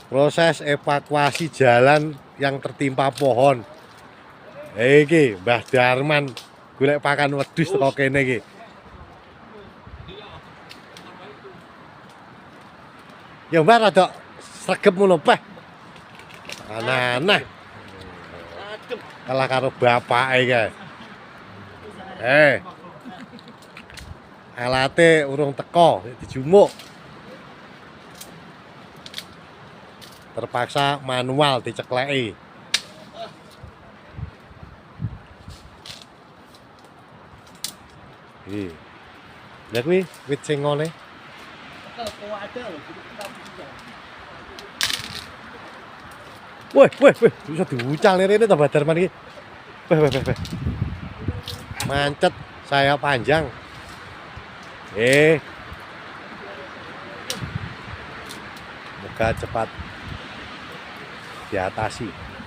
Proses evakuasi jalan yang tertimpa pohon. Iki Mbah Darman golek pakan wedhus teko kene iki. Ya Mbah rada sregep ngono peh. Aneh-aneh. Kalah karo bapake kae. Alate urung teko, dijumuk. Terpaksa manual dicekleki. Iki. Lah kuwi wit sing ngene. Wih, bisa diucal rene to Mbah Darman iki. Weh. Mancet, saya panjang. Moga cepat diatasi.